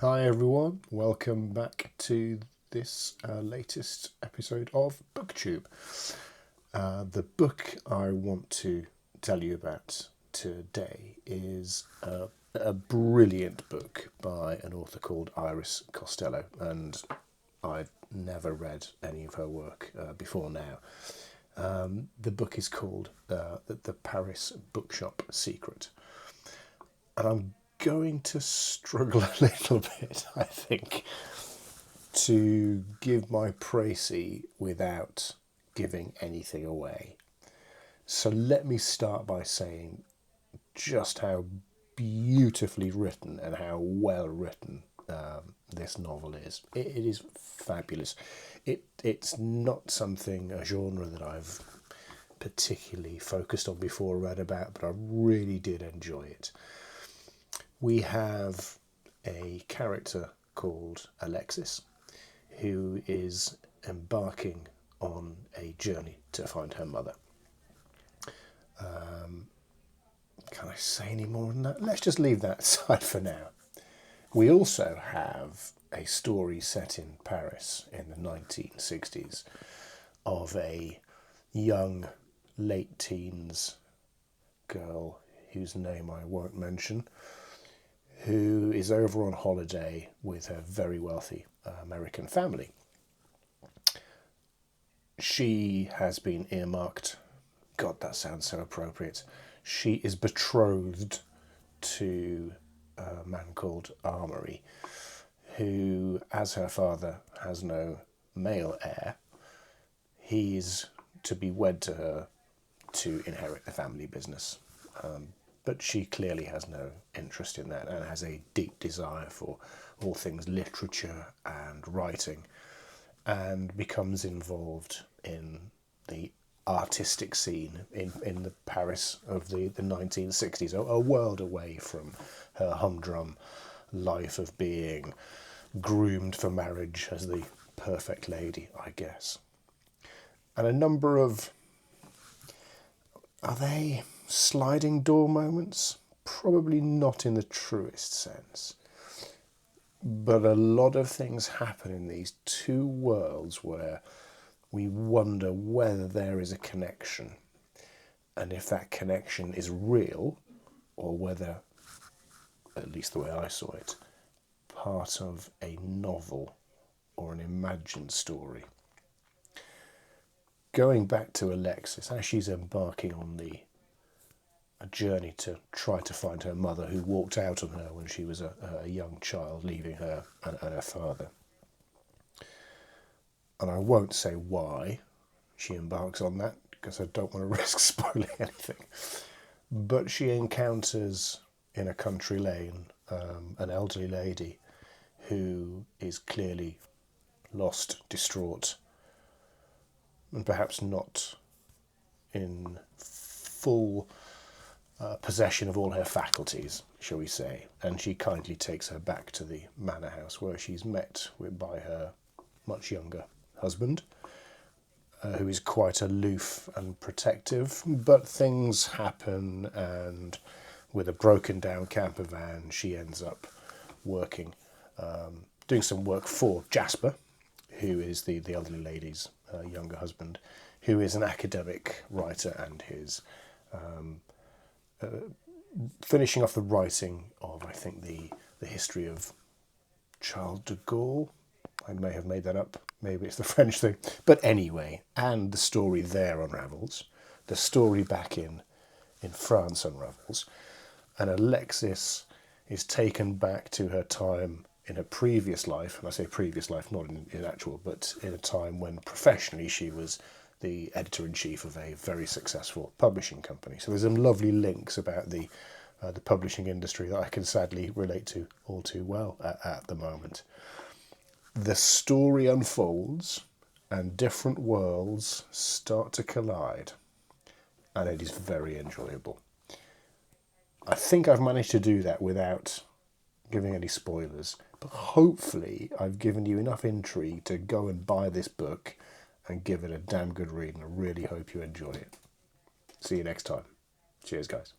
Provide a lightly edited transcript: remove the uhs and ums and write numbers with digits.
Hi everyone, welcome back to this latest episode of BookTube. The book I want to tell you about today is a brilliant book by an author called Iris Costello, and I'd never read any of her work before now. The book is called The Paris Bookshop Secret, and I'm going to struggle a little bit, I think, to give my précis without giving anything away. So let me start by saying just how beautifully written and how well written this novel is. It is fabulous. It's not a genre that I've particularly focused on before or read about, but I really did enjoy it. We have a character called Alexis who is embarking on a journey to find her mother. Can I say any more than that? Let's just leave that aside for now. We also have a story set in Paris in the 1960s of a young, late teens girl whose name I won't mention, who is over on holiday with her very wealthy American family. She has been earmarked. God, that sounds so appropriate. She is betrothed to a man called Armory, who, as her father has no male heir, he's to be wed to her to inherit the family business. But she clearly has no interest in that and has a deep desire for all things literature and writing, and becomes involved in the artistic scene in the Paris of the 1960s, a world away from her humdrum life of being groomed for marriage as the perfect lady, I guess. And a number of, are they sliding door moments? Probably not in the truest sense. But a lot of things happen in these two worlds where we wonder whether there is a connection, and if that connection is real, or whether, at least the way I saw it, part of a novel or an imagined story. Going back to Alexis, as she's embarking on a journey to try to find her mother, who walked out on her when she was a young child, leaving her and her father. And I won't say why she embarks on that, because I don't want to risk spoiling anything. But she encounters in a country lane an elderly lady who is clearly lost, distraught, and perhaps not in full possession of all her faculties, shall we say. And she kindly takes her back to the manor house, where she's met by her much younger husband, who is quite aloof and protective. But things happen, and with a broken down camper van, she ends up working, doing some work for Jasper, who is the elderly lady's younger husband, who is an academic writer and is finishing off the writing of, I think, the history of Charles de Gaulle. I may have made that up. Maybe it's the French thing. But anyway, and the story there unravels. The story back in France unravels. And Alexis is taken back to her time in her previous life. And I say previous life, not in actual, but in a time when professionally she was the editor-in-chief of a very successful publishing company. So there's some lovely links about the publishing industry that I can sadly relate to all too well at the moment. The story unfolds and different worlds start to collide, and it is very enjoyable. I think I've managed to do that without giving any spoilers, but hopefully I've given you enough intrigue to go and buy this book and give it a damn good read, and I really hope you enjoy it. See you next time. Cheers, guys.